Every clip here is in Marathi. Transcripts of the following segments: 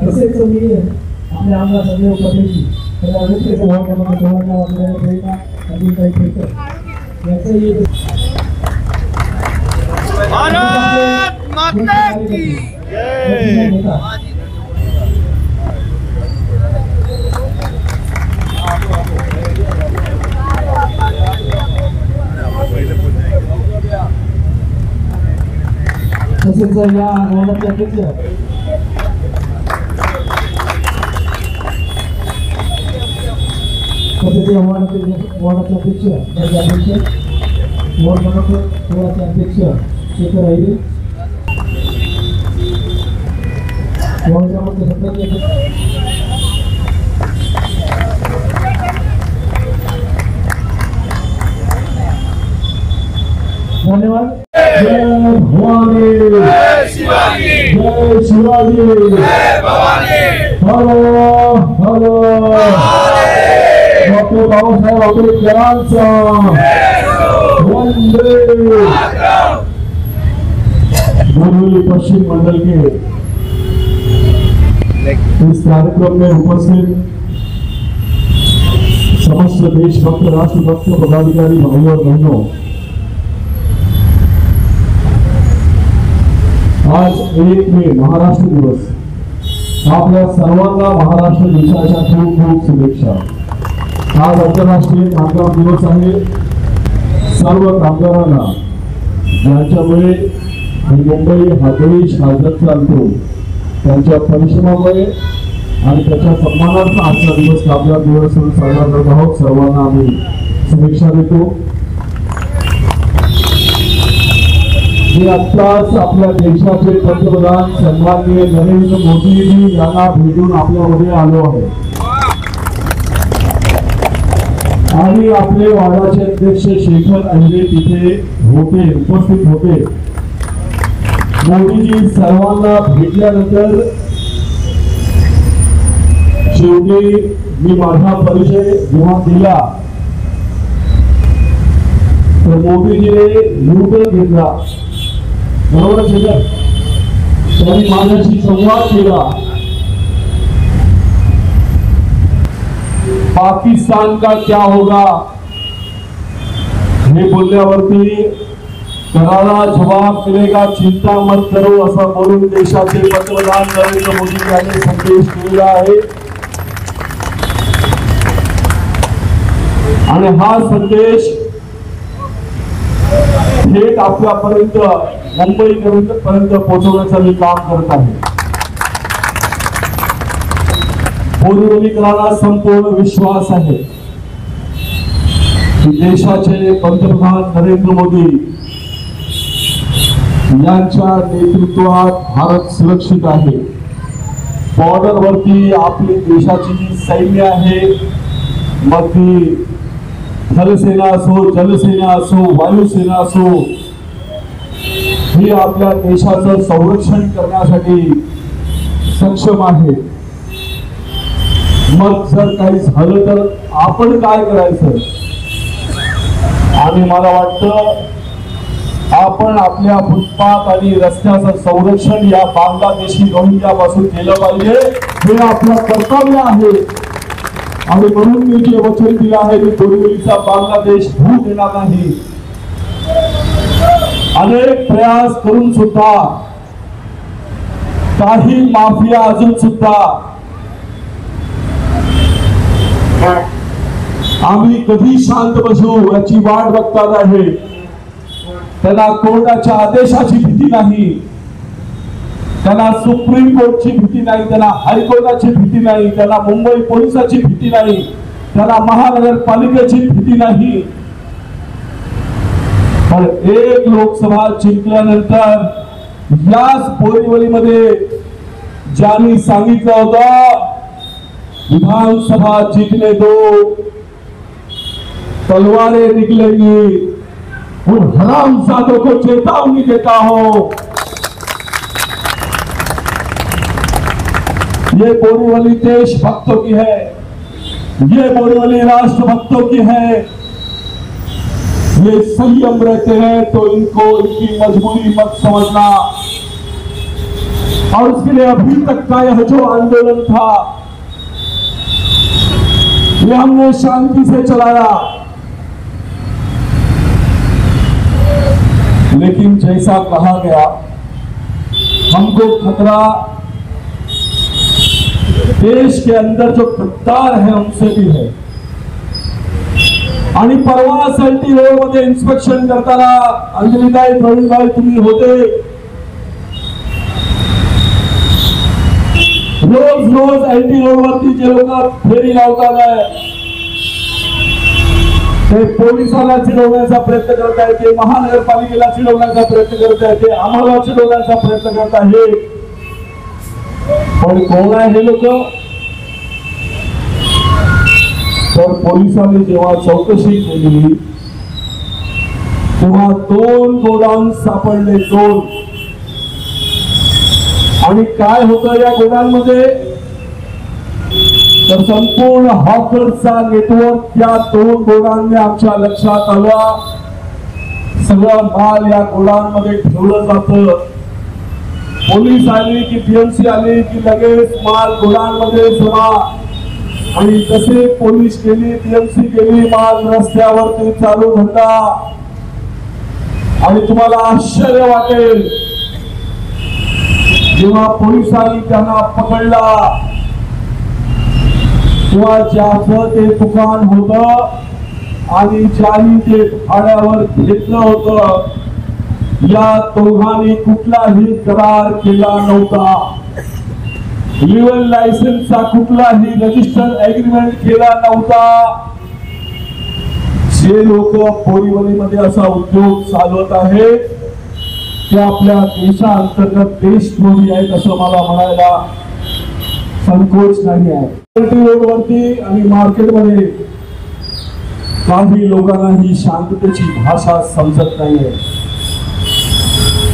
तसेच मी आपल्या आमदार संजय उपाध्यायजी त्याला व्यक्तीचं भाव क्रमांक 14 आपल्याला प्रेरणा अजून काही ठेवतं याचंही भारत माता की जय। तसेच या गावाचे अध्यक्ष तसेच या वार्डाचे अध्यक्ष वार्ड क्रमांक 16चे अध्यक्ष शेखर आईरे वार्ड क्रमांक 17चे धन्यवाद। जय भवानी जय शिवाजी जय शिवाजी जय भवानी हरो हरो डॉक्टर बाबासाहेब आंबेडकरांचा वंदे बोरिवली पश्चिम मंडल के इस कार्यक्रम में उपस्थित समस्त देशभक्त राष्ट्रभक्त पदाधिकारी भाइयों और बहनों, आज 1 मे महाराष्ट्र दिवस आपल्या सर्वांना महाराष्ट्र देशाच्या खूप खूप शुभेच्छा। आज आंतरराष्ट्रीय कामगार दिवस आहे। सर्व कामगारांना ज्यांच्यामुळे मुंबई हा देश हालत चालतो त्यांच्या परिश्रमामुळे आणि त्याच्या सन्मानार्थ आजचा दिवस कामगार दिवस म्हणून साजरा करत आहोत। सर्वांना आम्ही शुभेच्छा देतो। आत्ताच आपल्या देशाचे पंतप्रधान सन्माननीय नरेंद्र मोदीजी यांना भेटून आपल्यामध्ये आलो आहे आणि आपले वार्डाचे अध्यक्ष शेखर आईरे तिथे होते, उपस्थित होते। मोदीजी सर्वांना भेटल्यानंतर शेवटी मी माझा परिचय जेव्हा दिला तर मोदीजीने युटर्न घेतला, बरोबर केलं। त्यांनी माझ्याशी संवाद केला। पाकिस्तान का क्या होगा हे बोलल्यावरती करारा जवाब मिलेगा, चिंता मत करो असं बोलून देशाचे पंतप्रधान नरेंद्र मोदी यांनी संदेश दिलेला आहे आणि हा संदेश थेट आपल्यापर्यंत मुंबई पर्यंत पोहोचवण्याचं मी काम करत आहे। बोरिवलीकरांना संपूर्ण विश्वास आहे की देशाचे पंतप्रधान नरेंद्र मोदी यांच्या नेतृत्वात भारत सुरक्षित आहे। बॉर्डरवरती आपली देशाची जी सैन्य आहे, मग ती थलसेना असो, जलसेना असो, वायुसेना असो, ही आपल्या देशाचं संरक्षण करण्यासाठी सक्षम आहे। मग जर काही झालं तर आपण काय करायचं? आणि मला वाटतं आपण आपल्या फुटपाथ आणि रस्त्याचं संरक्षण या बांगलादेशी रोहिंग्यापासून केलं पाहिजे, हे आपलं कर्तव्य आहे। आणि म्हणून मी जे वचन दिलं आहे की बोरिवलीचा बांगलादेश होऊ देणार नाही। अनेक प्रयास करून सुद्धा काही माफिया अजून सुद्धा आम्ही कधी शांत बसू याची वाट बघतात आहे। त्यांना कोर्टाच्या आदेशाची भीती नाही, त्यांना सुप्रीम कोर्टची भीती नाही, त्यांना हायकोर्टाची भीती नाही, त्यांना मुंबई पोलिसाची भीती नाही, त्यांना महानगरपालिकेची भीती नाही। पण एक लोकसभा जिंकल्यानंतर याच बोरिवलीमध्ये ज्यांनी सांगितलं होतं विधानसभा जीतने दो, तलवारें निकलेंगी, उन हरामजादों को चेतावनी देता हूं। ये बोरीवली देशभक्तों की है, ये बोरीवली राष्ट्रभक्तों की है। ये संयम रहते हैं तो इनको इनकी मजबूरी मत समझना। और उसके लिए अभी तक का यह जो आंदोलन था ये हमने शांति से चलाया, लेकिन जैसा कहा गया हमको खतरा देश के अंदर जो गद्दार है उनसे भी है। आणि परवा एलटी रोड मध्ये इन्स्पेक्शन करताना अंजलीताई प्रवीणभाई तुम्ही होते, रोज एलटी रोड वरती जे लोक फेरी लावतात ते पोलिसांना चिडवण्याचा प्रयत्न करत आहेत, ते महानगरपालिकेला चिडवण्याचा प्रयत्न करत आहेत, ते आम्हाला चिडवण्याचा प्रयत्न करत आहेत। पण कोण आहे हे लोक? तर पोलिसांनी जेव्हा चौकशी केली तेव्हा 2 गोडाऊन सापडले, 2। आणि काय होतं या गोडाऊनमध्ये? तर संपूर्ण हॉकर्सचा नेटवर्क त्या 2 गोडाऊनने आमच्या लक्षात आला। सगळा माल या गोडाऊनमध्ये ठेवलं जातं। पोलीस आली की पीएमसी आली की लगेच माल गोडाऊनमध्ये जमा, आणि जसे पोलीस गेली पीएमसी गेली माल रस्त्यावरती चालू धंदा। आणि तुम्हाला आश्चर्य वाटेल जेव्हा पोलिसांनी त्यांना पकडला तेव्हा ज्याचं ते दुकान होतं आणि ज्यांनी ते भाड्यावर घेतलं होतं या दोघांनी कुठलाही करार केला नव्हता, लिव्हल लायसन्सचा कुठलाही रजिस्टर एग्रीमेंट केला नव्हता। जे लोक बोरीवलीमध्ये असा उद्योग चालवत आहेत ते आपल्या देशाअंतर्गत देशद्रोही आहेत असं मला म्हणायला संकोच नाही आहे। रोडवरती आणि मार्केटमध्ये काही लोकांना ही शांततेची भाषा समजत नाहीये,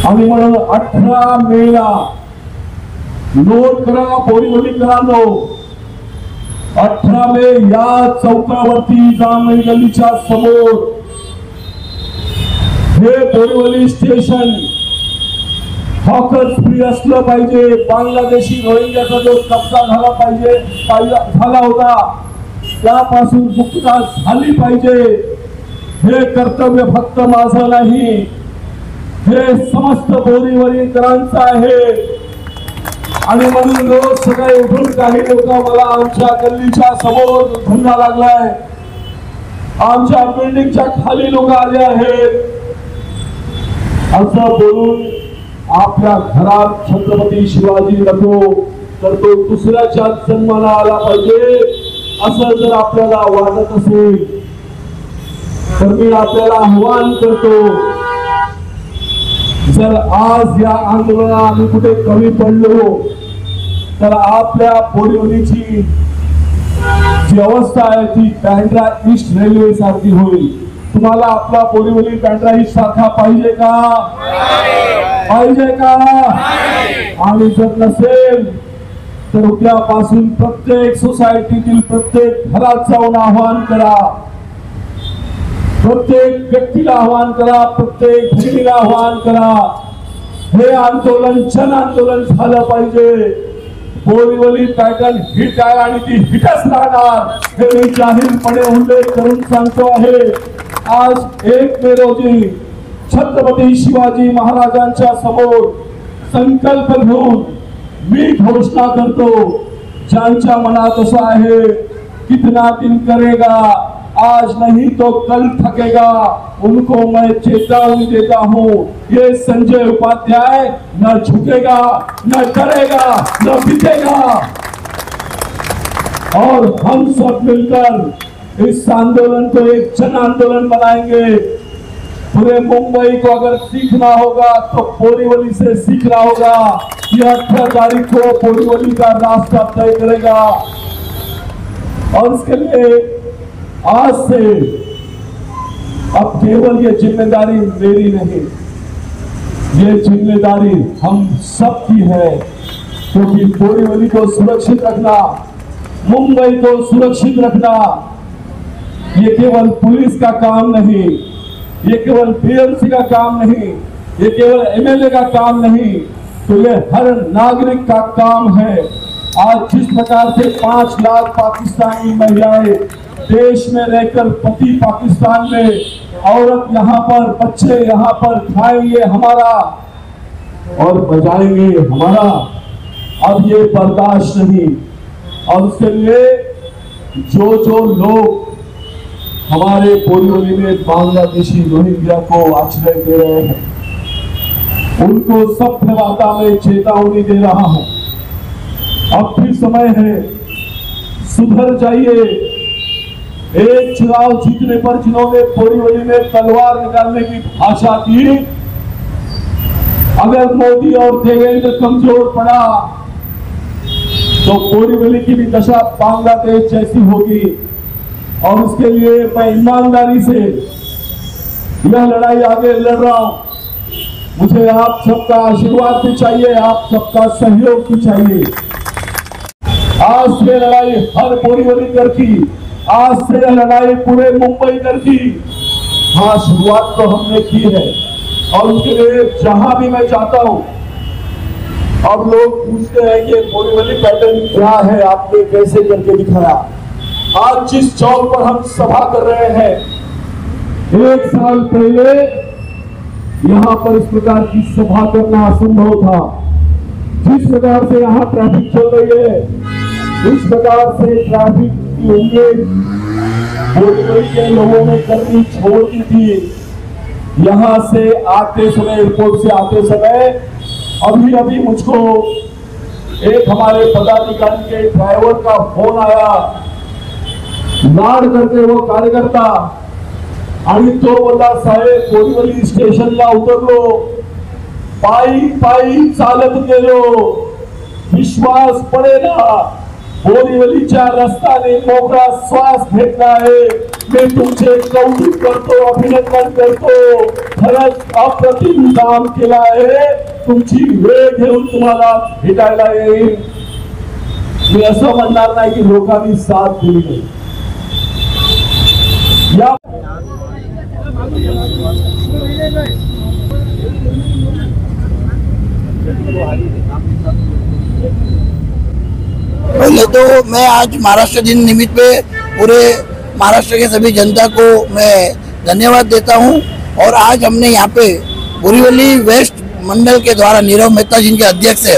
आणि म्हणून 18 मेला नोट करा बोरीवलीकरांनो, 18 मे या चौकावरती जांभळी गल्लीच्या समोर हे बोरीवली स्टेशन हॉकर्स फ्री असलं पाहिजे। बांगलादेशी रोहिंग्याचा जो कब्जा झाला पाहिजे झाला होता त्यापासून मुक्तता झाली पाहिजे। हे कर्तव्य फक्त माझं नाही, हे समस्त बोरीवलीकरांचं आहे। आणि म्हणून रोज सकाळी उठून काही लोक मला आमच्या गल्लीच्या समोर धंदा लागलाय, आमच्या बिल्डिंगच्या खाली लोक आले आहेत असं बोलून आपल्या घरात छत्रपती शिवाजी नको तर तो दुसऱ्याच्या जन्माला आला पाहिजे असं जर आपल्याला वाटत असेल तर मी आपल्याला आव्हान करतो, जर आज या आंदोलनात आम्ही कुठे कमी पडलो तर आपल्या बोरीवलीची जी अवस्था आहे ती बँड्रा ईस्ट रेल्वे सारखी होईल। तुम्हाला आपला बोरीवली बँड्रा ईस्ट सारखा पाहिजे का? पाहिजे का? आणि जर नसेल तर उद्यापासून प्रत्येक सोसायटीतील प्रत्येक घरात जाऊन आवाहन करा, प्रत्येक व्यक्तीला आवाहन करा, प्रत्येक व्यक्तीला आवाहन करा। हे आंदोलन जन आंदोलन झालं पाहिजे। बोरीवली पॅटर्न हिट आहे आणि ती हिटच राहणार हे मी जाहीरपणे उल्लेख करून सांगतो आहे। आज 1 मे रोजी छत्रपती शिवाजी महाराजांच्या समोर संकल्प घेऊन मी घोषणा करतो, ज्यांच्या मनात असं आहे कितना दिन करेगा आज नहीं तो कल थकेगा, उनको मैं चेतावनी देता हूँ, ये संजय उपाध्याय न झुकेगा न डरेगा न बिकेगा। और हम सब मिलकर इस आंदोलन को एक जन आंदोलन बनाएंगे। पूरे मुंबई को अगर सीखना होगा तो बोरीवली से सीखना होगा। यह 18 तारीख को बोरीवली का रास्ता तय करेगा और इसके लिए आज से अब केवल ये जिम्मेदारी मेरी नहीं, ये जिम्मेदारी हम सब की है, क्योंकि बोरीवली को सुरक्षित रखना, मुंबई को सुरक्षित रखना ये केवल पुलिस का काम नहीं, ये केवल बीएमसी का काम नहीं, ये केवल एमएलए का काम नहीं, तो ये हर नागरिक का काम है। आज जिस प्रकार से 5 लाख पाकिस्तानी महिलाएं देश में रहकर पति पाकिस्तान में, औरत यहाँ पर, बच्चे यहाँ पर खाएंगे हमारा और बजाएंगे हमारा, अब ये बर्दाश्त नहीं। और उसके लिए जो लोग हमारे बोरीवली में बांग्लादेशी रोहिंग्या को आश्रय दे रहे हैं, उनको सभ्य भाषा में चेतावनी दे रहा हूं, अब भी समय है, सुधर जाइए। एक चुनाव जीतने पर जिन्होंने बोरीवली में तलवार निकालने की भाषा की, अगर मोदी और देवेंद्र कमजोर पड़ा तो बोरीवली की भी दशा बांग्लादेश जैसी होगी। और उसके लिए मैं ईमानदारी से यह लड़ाई आगे लड़ रहा हूं। मुझे आप सबका आशीर्वाद भी चाहिए, आप सबका सहयोग भी चाहिए। आज से लड़ाई हर बोरीवली कर की, आज से लड़ाई पूरे मुंबई कर की। हाँ, शुरुआत तो हमने की है और उसके लिए जहां भी मैं जाता हूं, अब लोग पूछते हैं कि बोरीवली पैटर्न क्या है, आपने कैसे करके दिखाया। आज जिस चौक पर हम सभा कर रहे हैं, 1 साल पहले यहां पर इस प्रकार की सभा करना असंभव था। जिस प्रकार से यहां ट्रैफिक चल रही है, इस प्रकार से ट्रैफिक की उम्मीद बोरीवली के लोगों ने करनी छोड़ दी थी। यहां से आते समय, एयरपोर्ट से आते समय अभी मुझको एक हमारे पदाधिकारी के ड्राइवर का फोन आया, लाड करते वो कार्यकर्ता, आणि तो बोला, साहेब बोरीवली स्टेशनला उतरलो, पायी चालत गेलो, विश्वास पडेना, बोरीवलीच्या रस्त्याने मोकळा श्वास घेतला आहे। मी तुमचे कौतुक करतो, अभिनंदन करतो, खरंच अप्रतिम काम केलं आहे। तुमची वेळ घेऊन तुम्हाला भेटायला येईल। मी असं म्हणणार नाही की लोकांनी साथ दिली नाही। पहले तो मैं आज महाराष्ट्र दिन निमित्त पे पूरे महाराष्ट्र के सभी जनता को मैं धन्यवाद देता हूं। और आज हमने यहाँ पे बोरीवली वेस्ट मंडल के द्वारा नीरव मेहता जिनके अध्यक्ष है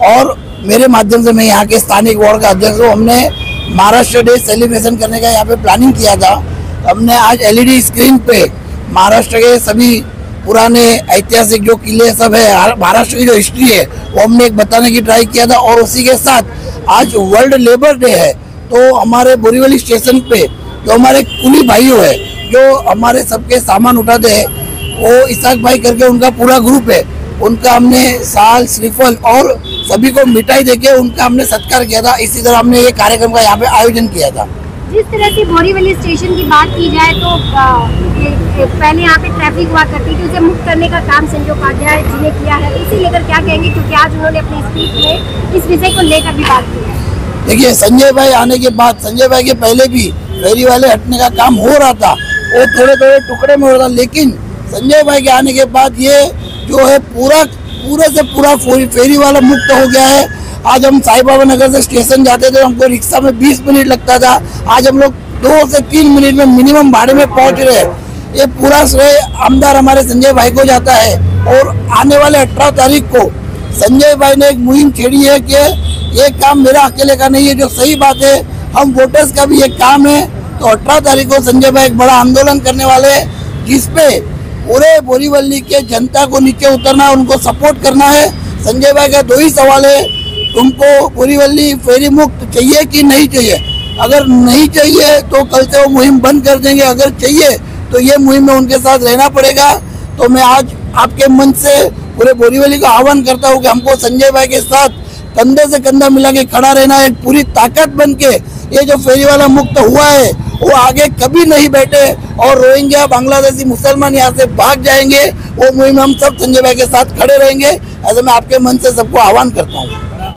और मेरे माध्यम से मैं यहाँ के स्थानिक वार्ड का अध्यक्ष हूँ, हमने महाराष्ट्र डे सेलिब्रेशन करने का यहाँ पे प्लानिंग किया था। हमने आज एलईडी स्क्रीन पे महाराष्ट्र के सभी पुराने ऐतिहासिक जो किले सब है, महाराष्ट्र की जो हिस्ट्री है, वो हमने एक बताने की ट्राई किया था। और उसी के साथ आज वर्ल्ड लेबर डे है, तो हमारे बोरीवली स्टेशन पे जो हमारे कुली भाइयों है, जो हमारे सबके सामान उठाते हैं, वो इसाक भाई करके उनका पूरा ग्रुप है, उनका हमने साल, श्रीफल और सभी को मिठाई देके उनका हमने सत्कार किया था। इसी तरह हमने ये कार्यक्रम का यहाँ पे आयोजन किया था। जिस तरह से बोरीवली स्टेशन की बात की जाए तो पहले यहाँ पे ट्रैफिक हुआ करती थी, उसे मुक्त करने का काम संजय उपाध्याय जी ने किया है। इसी लेकर क्या कहेंगे, क्योंकि आज उन्होंने अपनी स्पीच में इस विषय को लेकर भी बात की है। देखिए, संजय भाई आने के बाद, संजय भाई के पहले भी फेरी वाले हटने का काम हो रहा था, वो थोड़े थोड़े टुकड़े में हो रहा था, लेकिन संजय भाई के आने के बाद ये जो है पूरे से पूरा फेरी वाला मुक्त हो गया है। आज हम साई बाबा नगर से स्टेशन जाते थे, हमको रिक्शा में 20 मिनट लगता था, आज हम लोग 2 से 3 मिनट में मिनिमम भाड़े में पहुंच रहे हैं। ये पूरा श्रेय आमदार हमारे संजय भाई को जाता है। और आने वाले 18 तारीख को संजय भाई ने एक मुहिम छेड़ी है कि ये काम मेरा अकेले का नहीं है, जो सही बात है, हम वोटर्स का भी एक काम है। तो 18 तारीख को संजय भाई एक बड़ा आंदोलन करने वाले हैं, जिसपे पूरे बोरीवली के जनता को नीचे उतरना है, उनको सपोर्ट करना है। संजय भाई का 2 ही सवाल है, तुमको बोरीवली फेरी मुक्त चाहिए कि नहीं चाहिए? अगर नहीं चाहिए तो कल से वो मुहिम बंद कर देंगे, अगर चाहिए तो ये मुहिम में उनके साथ रहना पड़ेगा। तो मैं आज आपके मंच से पूरे बोरीवली को आह्वान करता हूँ कि हमको संजय भाई के साथ कंधे से कंधा मिला के खड़ा रहना है, पूरी ताकत बन के ये जो फेरीवाला मुक्त हुआ है वो आगे कभी नहीं बैठे और रोहिंग्या बांग्लादेशी मुसलमान यहाँ से भाग जाएंगे। वो मुहिम हम सब संजय भाई के साथ खड़े रहेंगे, ऐसे मैं आपके मन से सबको आह्वान करता हूँ।